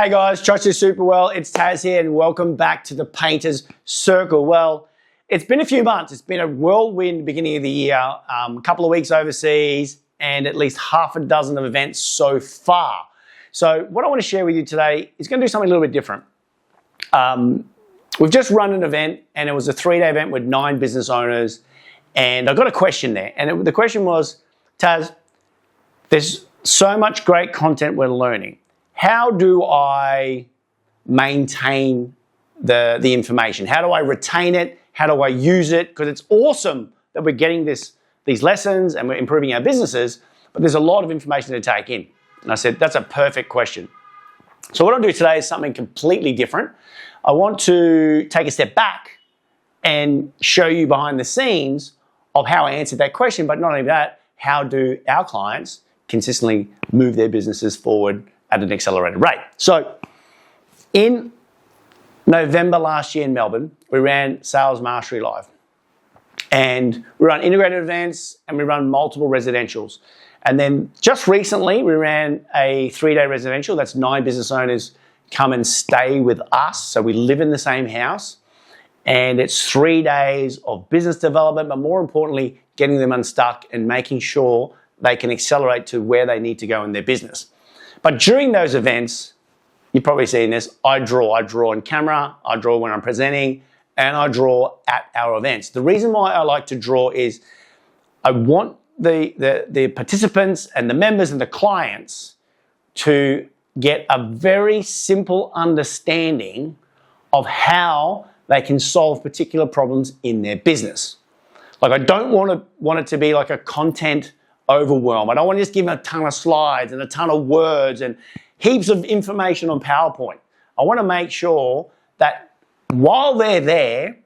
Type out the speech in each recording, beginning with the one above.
Hey guys, trust you super well. It's Tas here and welcome back to the Painter's Circle. Well, it's been a few months. It's been a whirlwind beginning of the year, a couple of weeks overseas and at least half a dozen of events so far. So what I want to share with you today is going to do something a little bit different. We've just run an event and it was a 3-day event with 9 business owners, and I got a question there. And the question was, Tas, there's so much great content we're learning. How do I maintain the information? How do I retain it? How do I use it? Because it's awesome that we're getting these lessons and we're improving our businesses, but there's a lot of information to take in. And I said, that's a perfect question. So what I'll do today is something completely different. I want to take a step back and show you behind the scenes of how I answered that question, but not only that, how do our clients consistently move their businesses forward at an accelerated rate. So in November last year in Melbourne, we ran Sales Mastery Live. And we run integrated events and we run multiple residentials. And then just recently, we ran a 3-day residential. That's 9 business owners come and stay with us. So we live in the same house. And it's 3 days of business development, but more importantly, getting them unstuck and making sure they can accelerate to where they need to go in their business. But during those events, you've probably seen this, I draw on camera, I draw when I'm presenting, and I draw at our events. The reason why I like to draw is I want the participants and the members and the clients to get a very simple understanding of how they can solve particular problems in their business. Like, I don't want it to be like a content overwhelm. I don't want to just give them a ton of slides and a ton of words and heaps of information on PowerPoint. I want to make sure that while they're there,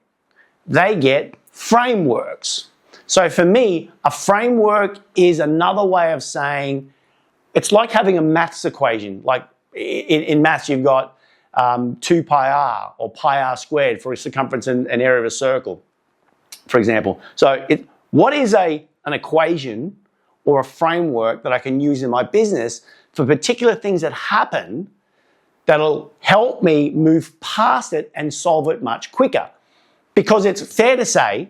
they get frameworks. So for me, a framework is another way of saying it's like having a maths equation. Like in maths, you've got 2 pi r or pi r squared for a circumference and an area of a circle, for example. So what is an equation or a framework that I can use in my business for particular things that happen that'll help me move past it and solve it much quicker? Because it's fair to say,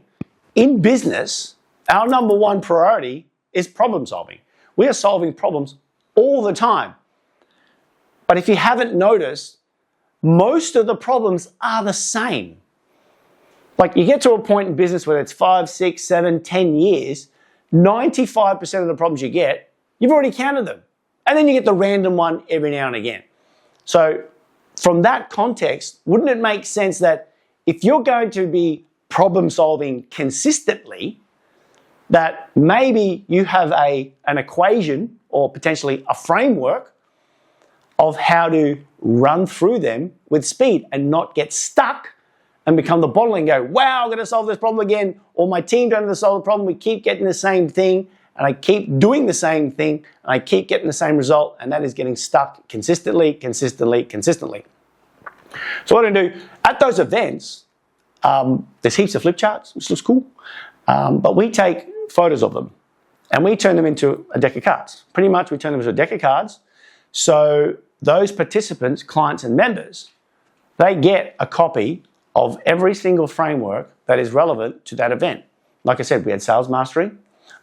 in business, our number one priority is problem solving. We are solving problems all the time. But if you haven't noticed, most of the problems are the same. Like, you get to a point in business where it's 5, 6, 7, 10 years, 95% of the problems you get, you've already counted them. And then you get the random one every now and again. So from that context, wouldn't it make sense that if you're going to be problem solving consistently, that maybe you have an equation or potentially a framework of how to run through them with speed and not get stuck and become the bottleneck and go, wow, I'm going to solve this problem again, or my team don't have to solve the problem, we keep getting the same thing, and I keep doing the same thing, and I keep getting the same result, and that is getting stuck consistently. So what I do, at those events, there's heaps of flip charts, which looks cool, but we take photos of them, and we turn them into a deck of cards. Pretty much we turn them into a deck of cards, so those participants, clients and members, they get a copy of every single framework that is relevant to that event. Like I said, we had sales mastery,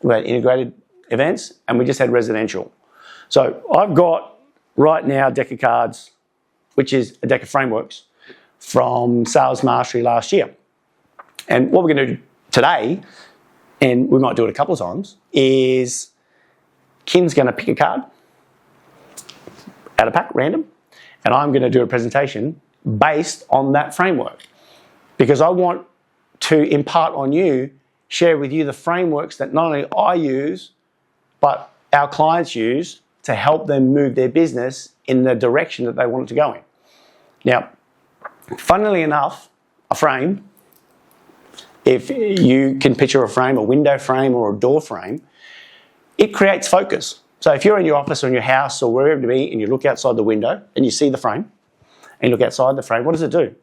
we had integrated events, and we just had residential. So I've got right now a deck of cards, which is a deck of frameworks from sales mastery last year. And what we're going to do today, and we might do it a couple of times, is Kim's going to pick a card out of pack, random, and I'm going to do a presentation based on that framework. Because I want to impart on you, share with you the frameworks that not only I use, but our clients use to help them move their business in the direction that they want it to go in. Now, funnily enough, a frame, if you can picture a frame, a window frame or a door frame, it creates focus. So if you're in your office or in your house or wherever it may be and you look outside the window and you see the frame and you look outside the frame, what does it do?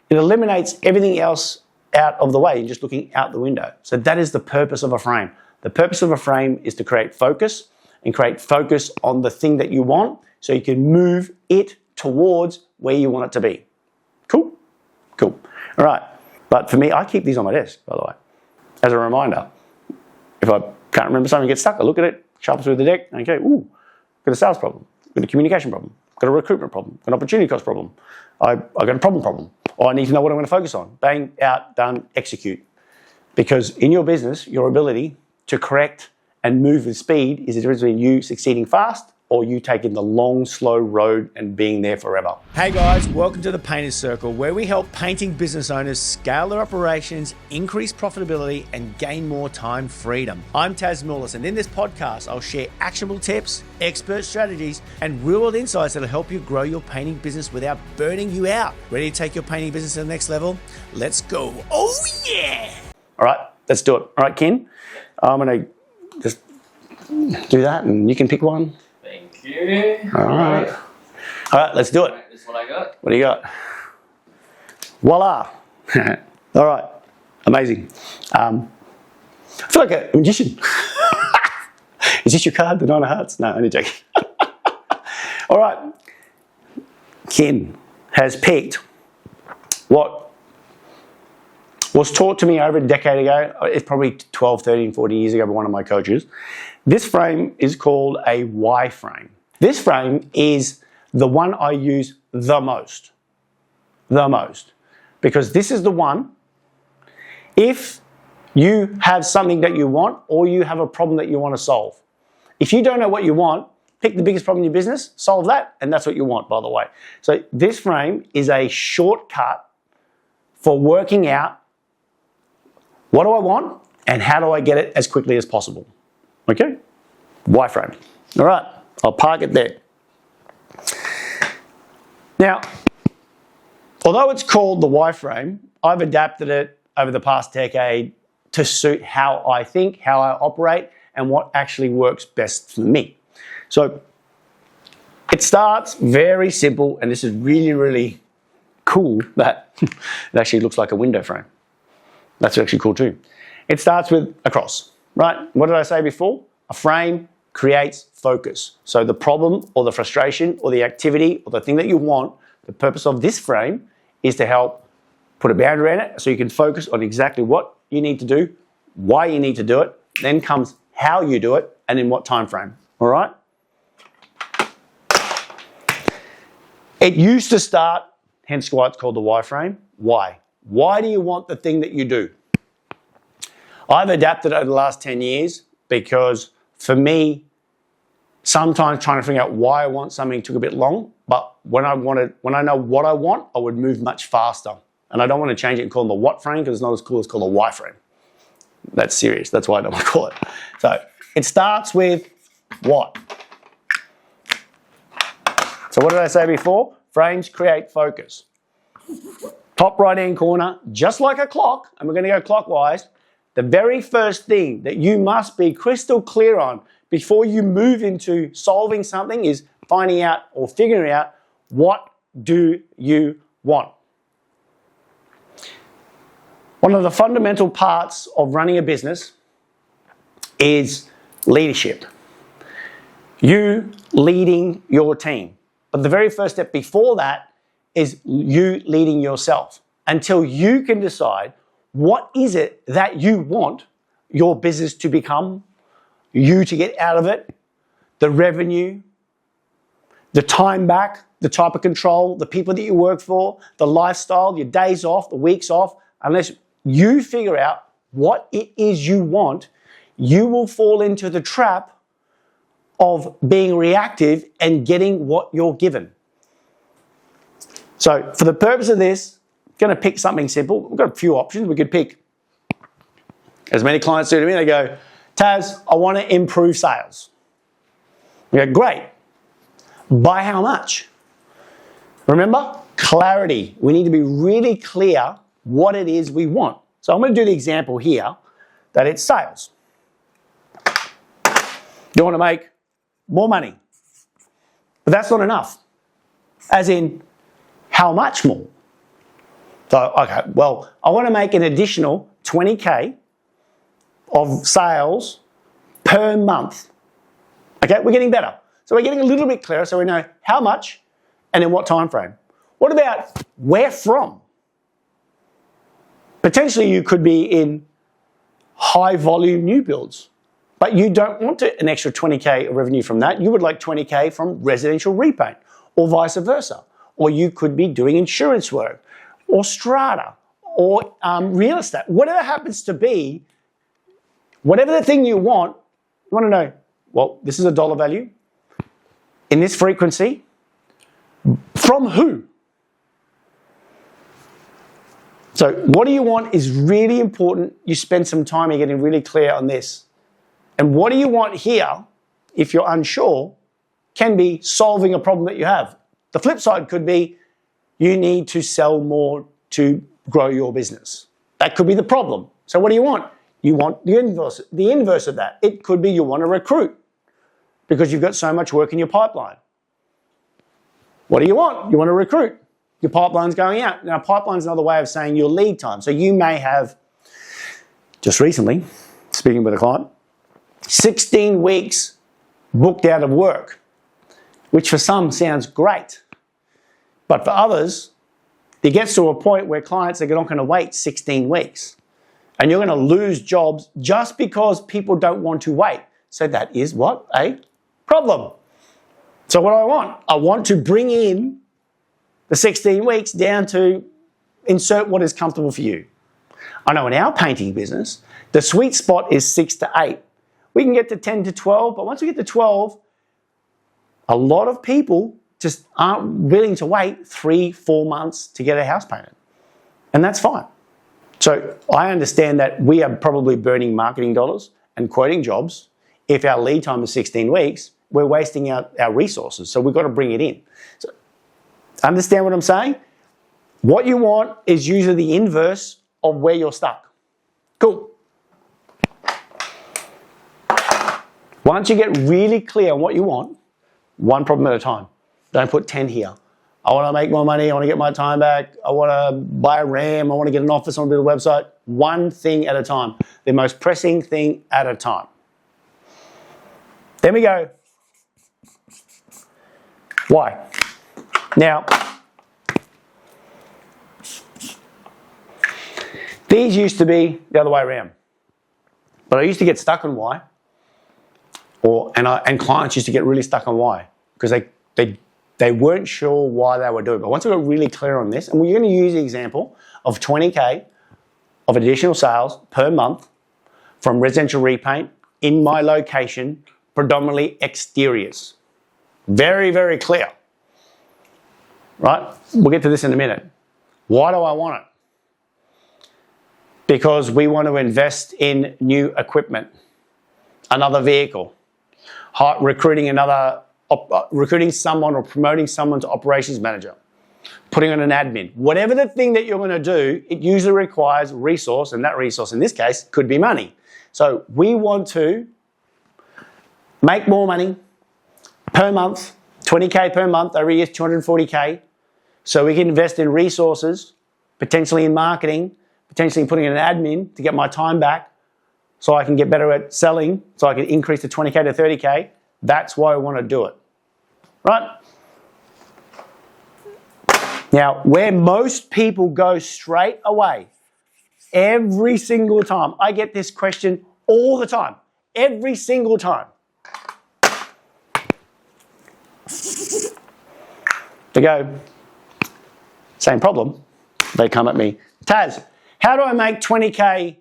It eliminates everything else out of the way. You're just looking out the window. So that is the purpose of a frame. The purpose of a frame is to create focus and create focus on the thing that you want so you can move it towards where you want it to be. Cool? Cool. All right. But for me, I keep these on my desk, by the way, as a reminder. If I can't remember something, get stuck, I look at it, shuffle through the deck, okay, ooh, got a sales problem, got a communication problem, got a recruitment problem, got an opportunity cost problem, I got a problem, or I need to know what I'm going to focus on. Bang, out, done, execute. Because in your business, your ability to correct and move with speed is the difference between you succeeding fast or you taking the long, slow road and being there forever. Hey guys, welcome to the Painter's Circle, where we help painting business owners scale their operations, increase profitability, and gain more time freedom. I'm Tas Uses, and in this podcast, I'll share actionable tips, expert strategies, and real-world insights that'll help you grow your painting business without burning you out. Ready to take your painting business to the next level? Let's go. Oh yeah! All right, let's do it. All right, Ken, I'm gonna just do that, and you can pick one. Thank you. All right. All right, let's do it. This is what I got. What do you got? Voila. All right. Amazing. I feel like a magician. Is this your card, the Nine of Hearts? No, only joking. All right. Ken has picked what was taught to me over a decade ago. It's probably 12, 13, 14 years ago by one of my coaches. This frame is called a why frame. This frame is the one I use the most, because this is the one, if you have something that you want or you have a problem that you want to solve. If you don't know what you want, pick the biggest problem in your business, solve that, and that's what you want, by the way. So this frame is a shortcut for working out what do I want and how do I get it as quickly as possible. Okay? Y-frame. All right, I'll park it there. Now, although it's called the Y-frame, I've adapted it over the past decade to suit how I think, how I operate, and what actually works best for me. So it starts very simple, and this is really, really cool that it actually looks like a window frame. That's actually cool too. It starts with a cross, right? What did I say before? A frame creates focus. So the problem or the frustration or the activity or the thing that you want, the purpose of this frame is to help put a boundary around it so you can focus on exactly what you need to do, why you need to do it, then comes how you do it, and in what time frame, all right? It used to start, hence why it's called the Y frame. Why? Why do you want the thing that you do? I've adapted over the last 10 years because for me, sometimes trying to figure out why I want something took a bit long, but when I know what I want, I would move much faster. And I don't want to change it and call them the what frame because it's not as cool as called a Y frame. That's serious. That's why I don't want to call it. So it starts with what? So what did I say before? Frames create focus. Top right-hand corner, just like a clock, and we're going to go clockwise, the very first thing that you must be crystal clear on before you move into solving something is finding out or figuring out what do you want. One of the fundamental parts of running a business is leadership. You leading your team. But the very first step before that is you leading yourself until you can decide what is it that you want your business to become, you to get out of it, the revenue, the time back, the type of control, the people that you work for, the lifestyle, your days off, the weeks off. Unless you figure out what it is you want, you will fall into the trap of being reactive and getting what you're given. So for the purpose of this, I'm going to pick something simple. We've got a few options. We could pick, as many clients do to me, they go, Tas, I want to improve sales. We go, great. By how much? Remember, clarity. We need to be really clear what it is we want. So I'm going to do the example here that it's sales. You want to make more money. But that's not enough. As in, how much more? So, okay, well, I want to make an additional 20K of sales per month. Okay, we're getting better. So we're getting a little bit clearer so we know how much And in what time frame? What about where from? Potentially you could be in high volume new builds, but you don't want an extra 20K of revenue from that. You would like 20K from residential repaint or vice versa. Or you could be doing insurance work or strata or real estate. Whatever happens to be, whatever the thing you want to know, well, this is a dollar value in this frequency. From who? So what do you want is really important. You spend some time getting really clear on this. And what do you want here, if you're unsure, can be solving a problem that you have. The flip side could be you need to sell more to grow your business. That could be the problem. So what do you want? You want the inverse of that. It could be you want to recruit because you've got so much work in your pipeline. What do you want? You want to recruit. Your pipeline's going out. Now, pipeline's another way of saying your lead time. So you may have, just recently, speaking with a client, 16 weeks booked out of work, which for some sounds great. But for others, it gets to a point where clients are not going to wait 16 weeks. And you're going to lose jobs just because people don't want to wait. So that is what? A problem. So what do I want? I want to bring in the 16 weeks down to insert what is comfortable for you. I know in our painting business, the sweet spot is 6 to 8. We can get to 10 to 12, but once we get to 12, a lot of people just aren't willing to wait 3-4 months to get a house painted. And that's fine. So I understand that we are probably burning marketing dollars and quoting jobs. If our lead time is 16 weeks, we're wasting our resources. So we've got to bring it in. So understand what I'm saying? What you want is usually the inverse of where you're stuck. Cool. Once you get really clear on what you want, one problem at a time. Don't put 10 here. I want to make more money. I want to get my time back. I want to buy a RAM. I want to get an office. I want to build a website. One thing at a time. The most pressing thing at a time. Then we go, why? Now, these used to be the other way around. But I used to get stuck on why. And clients used to get really stuck on why. Because they weren't sure why they were doing it. But once we got really clear on this, and we're going to use the example of 20K of additional sales per month from residential repaint in my location, predominantly exteriors. Very, very clear. Right? We'll get to this in a minute. Why do I want it? Because we want to invest in new equipment, another vehicle, recruiting someone or promoting someone to operations manager, putting on an admin. Whatever the thing that you're going to do, it usually requires resource, and that resource in this case could be money. So we want to make more money per month, 20K per month, every year 240K, so we can invest in resources, potentially in marketing, potentially putting in an admin to get my time back so I can get better at selling, so I can increase the 20K to 30K. That's why I want to do it, right? Now, where most people go straight away, every single time, I get this question all the time, every single time. They go, same problem. They come at me, Tas, how do I make 20K?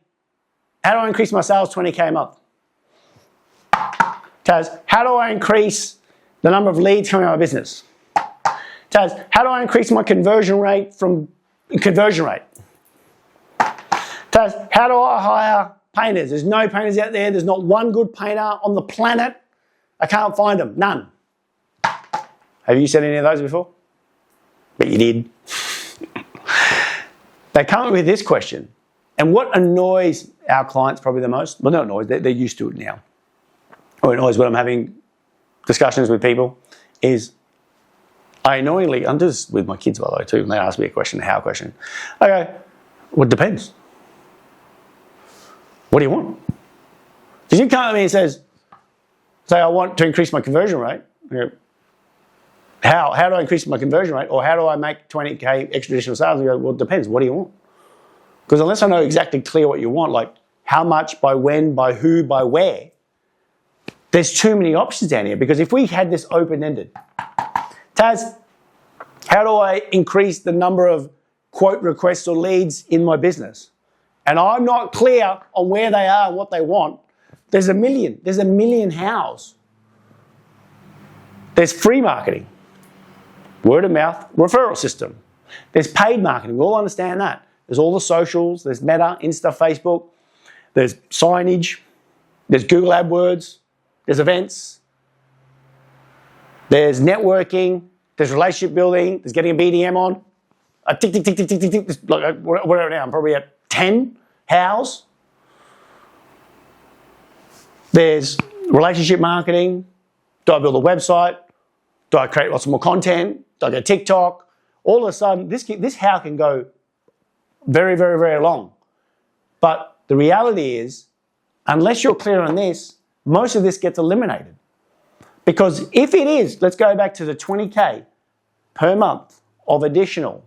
How do I increase my sales 20K a month? Tas, how do I increase the number of leads coming out of my business? Tas, how do I increase my conversion rate Tas, how do I hire painters? There's no painters out there. There's not one good painter on the planet. I can't find them. None. Have you said any of those before? But you did. They come with this question. And what annoys our clients probably the most, well, not annoys, they're used to it now. Or annoys when I'm having discussions with people is I annoyingly, I'm just with my kids by the way too, and they ask me a question, a how question. I go, well, it depends. What do you want? Because you come to me and say, I want to increase my conversion rate. I go, How do I increase my conversion rate, or how do I make 20K extra additional sales? And you go, well, it depends. What do you want? Because unless I know exactly clear what you want, like how much, by when, by who, by where, there's too many options down here. Because if we had this open-ended, Tas, how do I increase the number of quote requests or leads in my business? And I'm not clear on where they are and what they want. There's a million hows. There's free marketing, word of mouth, referral system. There's paid marketing, we all understand that. There's all the socials, there's Meta, Insta, Facebook, there's signage, there's Google AdWords, there's events, there's networking, there's relationship building, there's getting a BDM on. Tick, tick, tick, tick, tick, tick, tick. Like, whatever now, I'm probably at 10 hows. There's relationship marketing. Do I build a website? Do I create lots more content? Do I go TikTok? All of a sudden, this how can go very, very, very long. But the reality is, unless you're clear on this, most of this gets eliminated. Because if it is, let's go back to the 20K per month of additional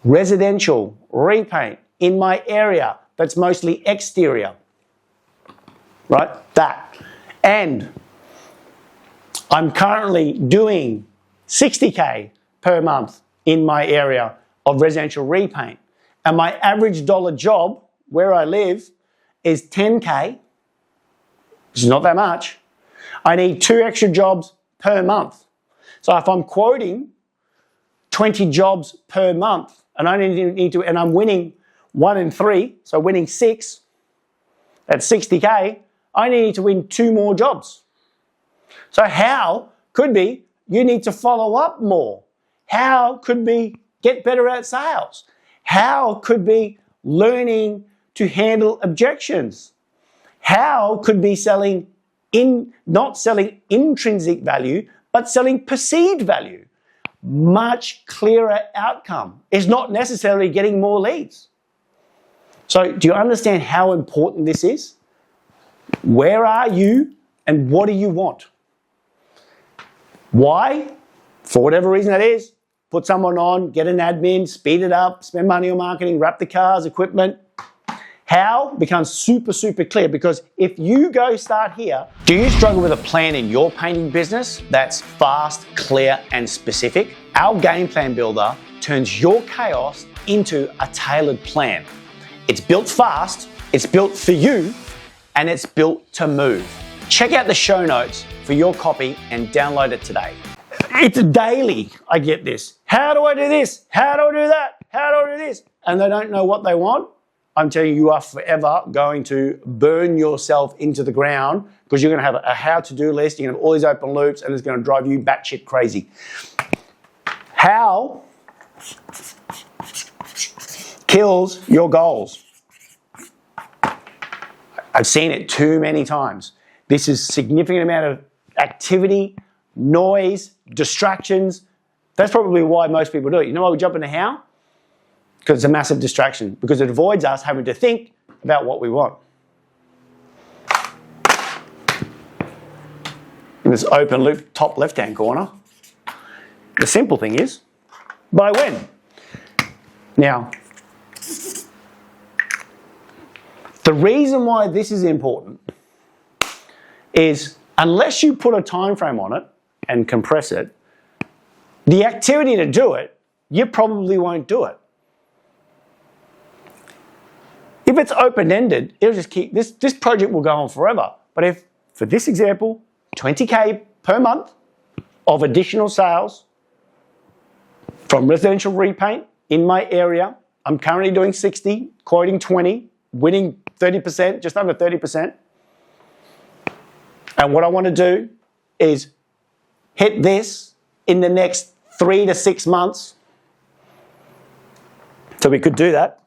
residential repaint in my area that's mostly exterior, right? That. And I'm currently doing 60K per month in my area of residential repaint. And my average dollar job where I live is 10K, which is not that much. I need 2 extra jobs per month. So if I'm quoting 20 jobs per month, and and I'm winning 1 in 3, so winning 6, that's 60K, I need to win 2 more jobs. So how could be you need to follow up more? How could be get better at sales? How could be learning to handle objections? How could be not selling intrinsic value, but selling perceived value? Much clearer outcome. It's not necessarily getting more leads. So do you understand how important this is? Where are you and what do you want? Why? For whatever reason that is, put someone on, get an admin, speed it up, spend money on marketing, wrap the cars, equipment. How becomes super, super clear, because if you go start here, do you struggle with a plan in your painting business that's fast, clear, and specific? Our Game Plan Builder turns your chaos into a tailored plan. It's built fast, it's built for you, and it's built to move. Check out the show notes for your copy and download it today. It's daily I get this. How do I do this? How do I do that? How do I do this? And they don't know what they want. I'm telling you, you are forever going to burn yourself into the ground, because you're going to have a how-to-do list, you're going to have all these open loops, and it's going to drive you batshit crazy. How kills your goals. I've seen it too many times. This is a significant amount of activity, noise, distractions. That's probably why most people do it. You know why we jump into how? Because it's a massive distraction, because it avoids us having to think about what we want. In this open loop, top left-hand corner, the simple thing is, by when? Now, the reason why this is important is unless you put a time frame on it and compress it, the activity to do it, you probably won't do it. If it's open-ended, it'll just keep, this project will go on forever. But if, for this example, 20K per month of additional sales from residential repaint in my area, I'm currently doing 60, quoting 20, winning 30%, just under 30%. And what I want to do is hit this in the next 3 to 6 months. So we could do that.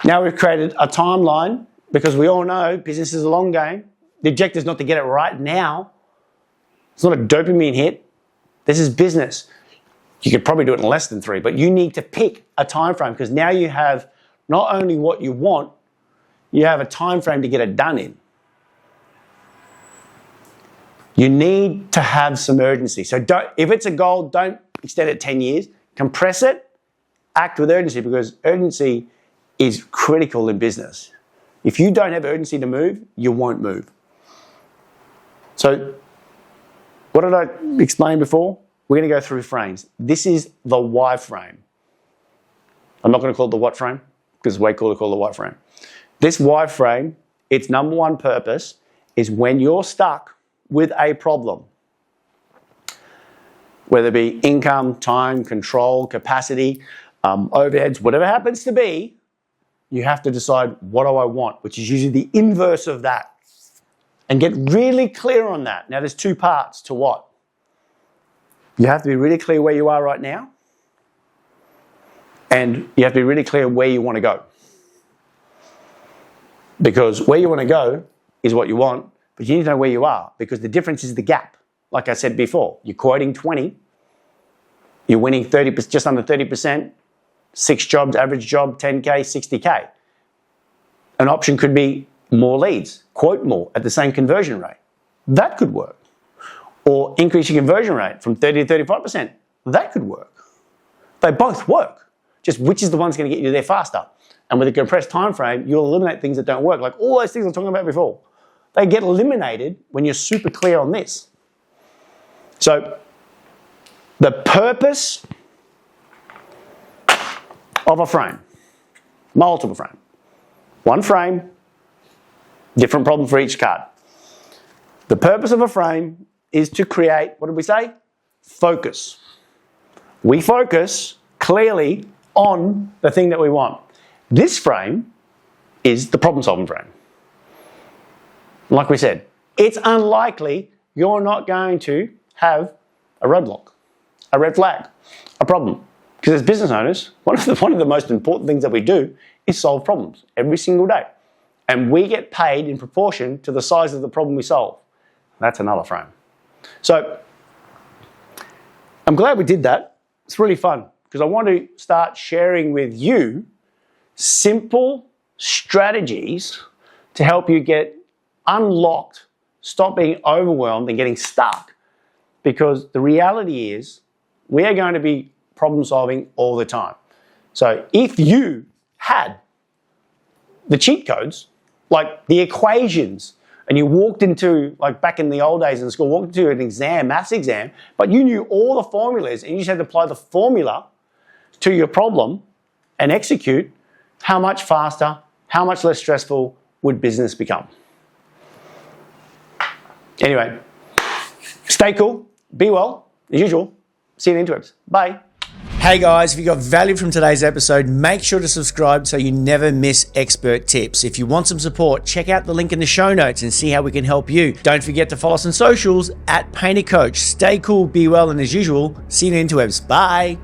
Now we've created a timeline, because we all know business is a long game. The objective is not to get it right now. It's not a dopamine hit. This is business. You could probably do it in less than 3, but you need to pick a time frame, because now you have not only what you want, you have a time frame to get it done in. You need to have some urgency. So if it's a goal, don't extend it 10 years. Compress it, act with urgency, because urgency is critical in business. If you don't have urgency to move, you won't move. So what did I explain before? We're going to go through frames. This is the why frame. I'm not going to call it the what frame, because it's way cooler to call it the why frame. This why frame, its number one purpose is when you're stuck with a problem, whether it be income, time, control, capacity, overheads, whatever it happens to be, you have to decide, what do I want, which is usually the inverse of that, and get really clear on that. Now, there's two parts to what. You have to be really clear where you are right now, and you have to be really clear where you want to go. Because where you want to go is what you want, but you need to know where you are, because the difference is the gap. Like I said before, you're quoting 20, you're winning 30%, just under 30%, 6 jobs, average job, 10K, 60K. An option could be more leads, quote more at the same conversion rate. That could work. Or increase your conversion rate from 30 to 35%. That could work. They both work. Just which is the one's going to get you there faster. And with a compressed time frame, you'll eliminate things that don't work. Like all those things I was talking about before. They get eliminated when you're super clear on this. So the purpose of a frame, multiple frame. One frame, different problem for each card. The purpose of a frame is to create, what did we say? Focus. We focus clearly on the thing that we want. This frame is the problem-solving frame. Like we said, it's unlikely you're not going to have a roadblock, a red flag, a problem. Because as business owners, one of the most important things that we do is solve problems every single day. And we get paid in proportion to the size of the problem we solve. That's another frame. So I'm glad we did that. It's really fun because I want to start sharing with you simple strategies to help you get unlocked, stop being overwhelmed and getting stuck. Because the reality is we are going to be problem solving all the time. So if you had the cheat codes, like the equations, and you walked into, like back in the old days in school, walked into an exam, maths exam, but you knew all the formulas and you just had to apply the formula to your problem and execute, how much faster, how much less stressful would business become? Anyway, stay cool, be well, as usual. See you in the interwebs. Bye. Hey guys, if you got value from today's episode, make sure to subscribe so you never miss expert tips. If you want some support, check out the link in the show notes and see how we can help you. Don't forget to follow us on socials @PainterCoach. Stay cool, be well, and as usual, see you in the interwebs. Bye.